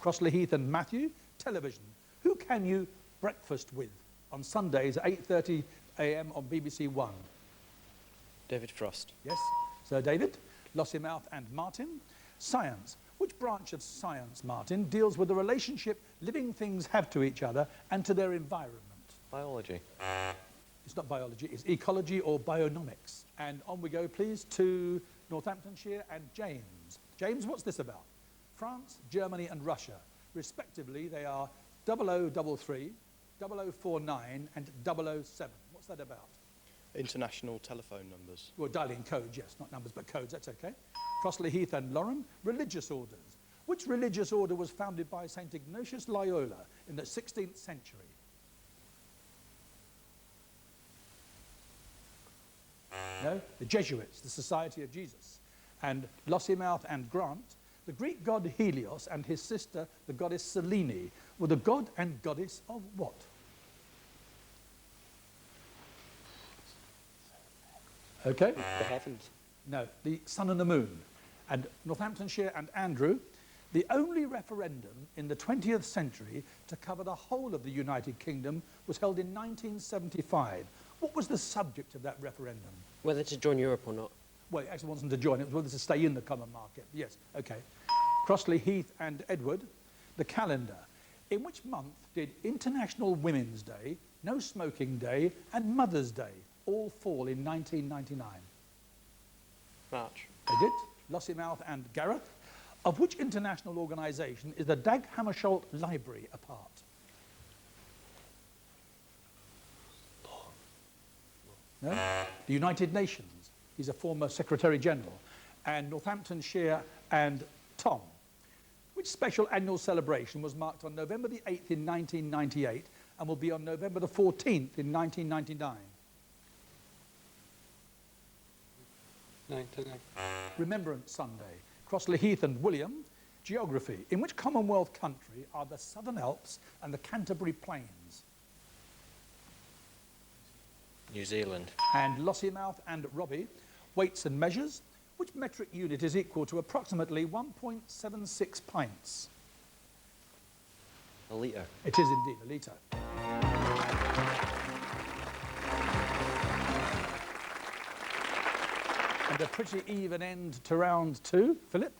Crossley Heath and Matthew, television. Who can you breakfast with on Sundays at 8:30 a.m. on BBC One? David Frost. Yes, Sir David. Lossiemouth and Martin. Science. Which branch of science, Martin, deals with the relationship living things have to each other and to their environment? Biology. It's not biology, it's ecology or bionomics. And on we go, please, to Northamptonshire and James. James, what's this about? France, Germany and Russia. Respectively, they are 0033, 0049 and 007. What's that about? International telephone numbers. Well, dialing codes, yes, not numbers, but codes, that's okay. Crossley Heath and Lauren, religious orders. Which religious order was founded by St. Ignatius Loyola in the 16th century? No, the Jesuits, the Society of Jesus. And Lossiemouth and Grant, the Greek god Helios and his sister, the goddess Selene, were the god and goddess of what? Okay? The heavens. No, the sun and the moon. And Northamptonshire and Andrew, the only referendum in the 20th century to cover the whole of the United Kingdom was held in 1975. What was the subject of that referendum? Whether to join Europe or not. Well, it actually wasn't to join, it was whether to stay in the common market. Yes, okay. Crossley Heath and Edward, the calendar. In which month did International Women's Day, No Smoking Day and Mother's Day all fall in 1999? March. They did. Lossiemouth and Gareth. Of which international organisation is the Dag Hammarskjöld Library a part? No? The United Nations. He's a former Secretary General. And Northamptonshire and Tom. Which special annual celebration was marked on November the 8th in 1998 and will be on November the 14th in 1999? Remembrance Sunday. Crossley Heath and William. Geography. In which Commonwealth country are the Southern Alps and the Canterbury Plains? New Zealand. And Lossiemouth and Robbie. Weights and measures. Which metric unit is equal to approximately 1.76 pints? A litre. It is indeed a litre. And a pretty even end to round two. Philip?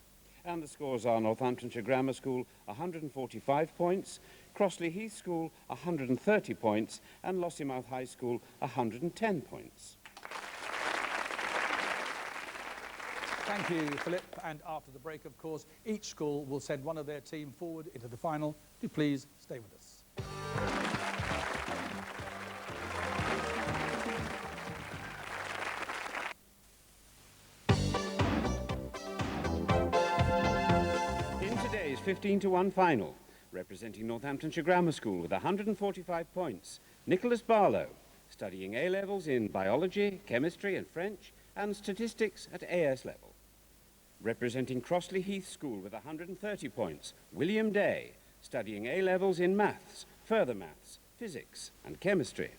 And the scores are Northamptonshire Grammar School, 145 points, Crossley Heath School, 130 points, and Lossiemouth High School, 110 points. Thank you, Philip. And after the break, of course, each school will send one of their team forward into the final. Do please stay with us. In today's 15-1 final, representing Northamptonshire Grammar School with 145 points, Nicholas Barlow, studying A-levels in biology, chemistry and French, and statistics at AS level. Representing Crossley Heath School with 130 points, William Day, studying A-levels in maths, further maths, physics and chemistry.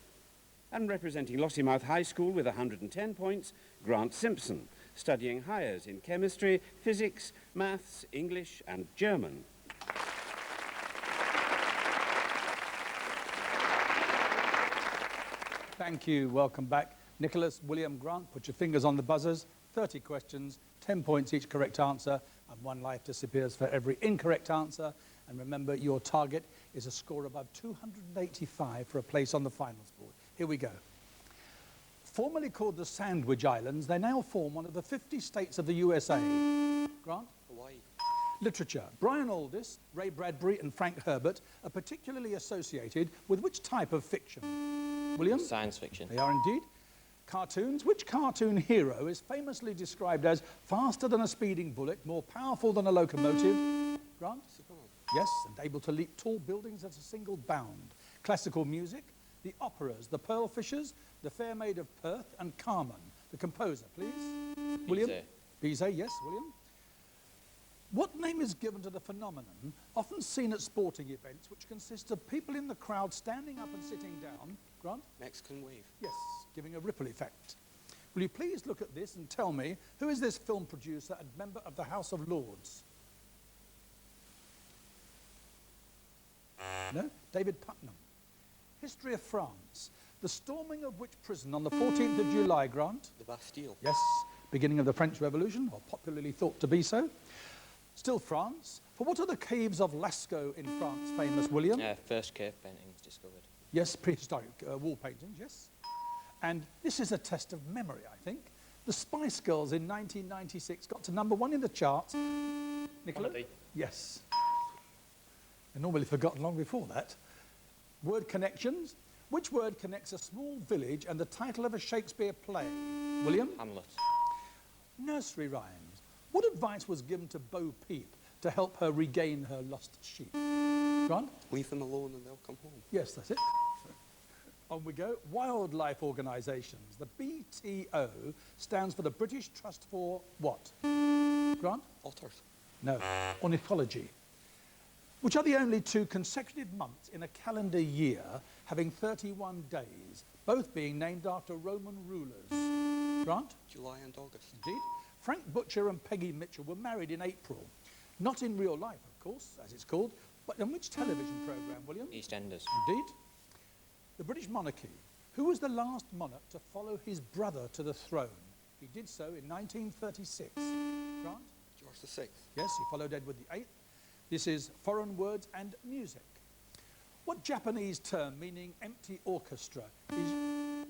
And representing Lossiemouth High School with 110 points, Grant Simpson, studying Highers in chemistry, physics, maths, English and German. Thank you. Welcome back. Nicholas, William, Grant, put your fingers on the buzzers. 30 questions, 10 points each correct answer, and 1 life disappears for every incorrect answer. And remember, your target is a score above 285 for a place on the finals board. Here we go. Formerly called the Sandwich Islands, they now form one of the 50 states of the USA. Grant? Hawaii. Literature. Brian Aldiss, Ray Bradbury and Frank Herbert are particularly associated with which type of fiction? William? Science fiction. They are indeed. Cartoons. Which cartoon hero is famously described as faster than a speeding bullet, more powerful than a locomotive? Grant? Superman. Yes, and able to leap tall buildings at a single bound. Classical music. The operas. The Pearl Fishers, The Fair Maid of Perth and Carmen. The composer, please. William? Bizet, yes, William. What name is given to the phenomenon often seen at sporting events which consist of people in the crowd standing up and sitting down? Grant? Mexican wave. Yes, giving a ripple effect. Will you please look at this and tell me, who is this film producer and member of the House of Lords? No? David Putnam. History of France. The storming of which prison on the 14th of July, Grant? The Bastille. Yes, beginning of the French Revolution, or popularly thought to be so. Still France. For what are the caves of Lascaux in France famous, William? First cave paintings discovered. Yes, prehistoric wall paintings, yes. And this is a test of memory, I think. The Spice Girls in 1996 got to #1 in the charts. Nicola? Comedy. Yes. They're normally forgotten long before that. Word connections. Which word connects a small village and the title of a Shakespeare play? William? Hamlet. Nursery rhymes. What advice was given to Bo Peep to help her regain her lost sheep? Grant? Leave them alone and they'll come home. Yes, that's it. On we go. Wildlife organisations. The BTO stands for the British Trust for what? Grant? Otters. No. Ornithology. Which are the only 2 consecutive months in a calendar year having 31 days, both being named after Roman rulers? Grant? July and August. Indeed. Frank Butcher and Peggy Mitchell were married in April. Not in real life, of course, as it's called, but in which television programme, William? EastEnders. Indeed. The British monarchy. Who was the last monarch to follow his brother to the throne? He did so in 1936. Grant? George VI. Yes, he followed Edward VIII. This is foreign words and music. What Japanese term meaning empty orchestra is,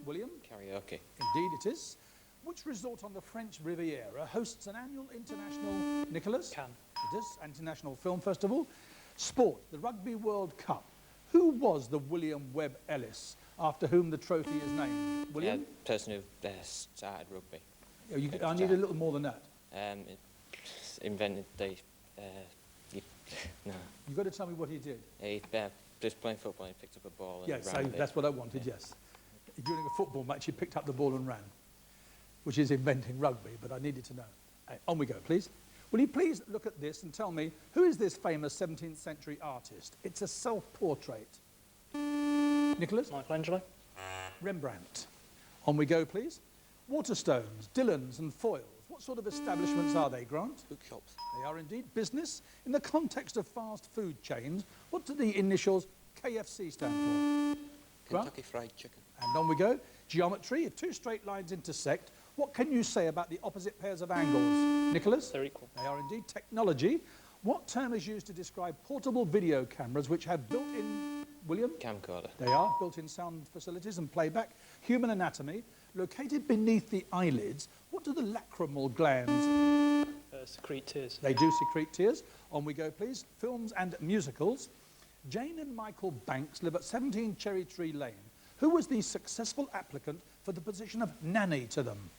William? Karaoke. Indeed it is. Which resort on the French Riviera hosts an annual international, Nicholas? Cannes. It is, International Film Festival. Sport, the Rugby World Cup. Who was the William Webb Ellis, after whom the trophy is named? William? Person who started rugby. Oh, I need a little more than that. It invented the... no. You've got to tell me what he did. He just playing football, he picked up a ball and Yes, ran so with it. that's what I wanted, yes. During a football match, he picked up the ball and ran, which is inventing rugby, but I needed to know. On we go, please. Will you please look at this and tell me, who is this famous 17th century artist? It's a self-portrait. Nicholas? Michelangelo. Rembrandt. On we go, please. Waterstones, Dillons and Foyles. What sort of establishments are they, Grant? Bookshops. They are indeed business. In the context of fast food chains, what do the initials KFC stand for? Grant? Kentucky Fried Chicken. And on we go. Geometry. If 2 straight lines intersect, what can you say about the opposite pairs of angles? Nicholas? They're equal. They are indeed. Technology. What term is used to describe portable video cameras which have built-in, William? Camcorder. They are built-in sound facilities and playback. Human anatomy. Located beneath the eyelids, what do the lacrimal glands? Secrete tears. They do secrete tears. On we go, please. Films and musicals. Jane and Michael Banks live at 17 Cherry Tree Lane. Who was the successful applicant for the position of nanny to them?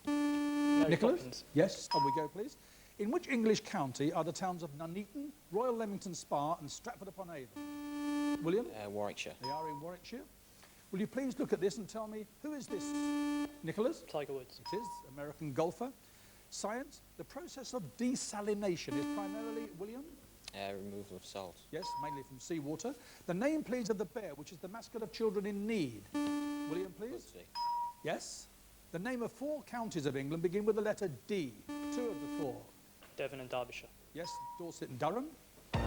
Mary Nicholas? Poppins. Yes, on we go, please. In which English county are the towns of Nuneaton, Royal Leamington Spa and Stratford-upon-Avon? William? Warwickshire. They are in Warwickshire. Will you please look at this and tell me, who is this? Nicholas? Tiger Woods. It is, American golfer. Science, the process of desalination is primarily, William? Removal of salt. Yes, mainly from seawater. The name, please, of the bear, which is the mascot of children in need. William, please? Woodsy. Yes. The name of 4 counties of England begin with the letter D. 2 of the 4. Devon and Derbyshire. Yes, Dorset and Durham. Well,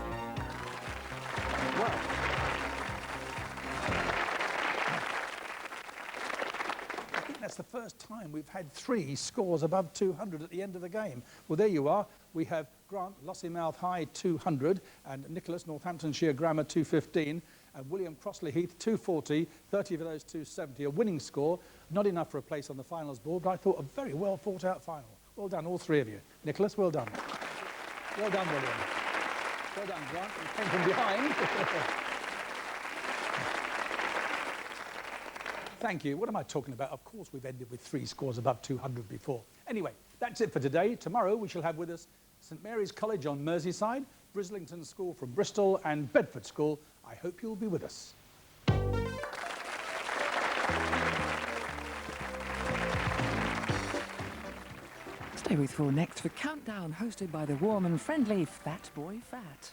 I think that's the first time we've had 3 scores above 200 at the end of the game. Well, there you are. We have Grant, Lossiemouth High, 200, and Nicholas, Northamptonshire Grammar, 215, and William, Crossley Heath, 240, 30 of those 270, a winning score. Not enough for a place on the finals board, but I thought a very well thought out final. Well done, all 3 of you. Nicholas, well done. Well done, William. Well done, Grant. You came from behind. Thank you. What am I talking about? Of course, we've ended with 3 scores above 200 before. Anyway, that's it for today. Tomorrow, we shall have with us St Mary's College on Merseyside, Brislington School from Bristol, and Bedford School. I hope you'll be with us. Stay with 4 next for Countdown, hosted by the warm and friendly Fat Boy Fat.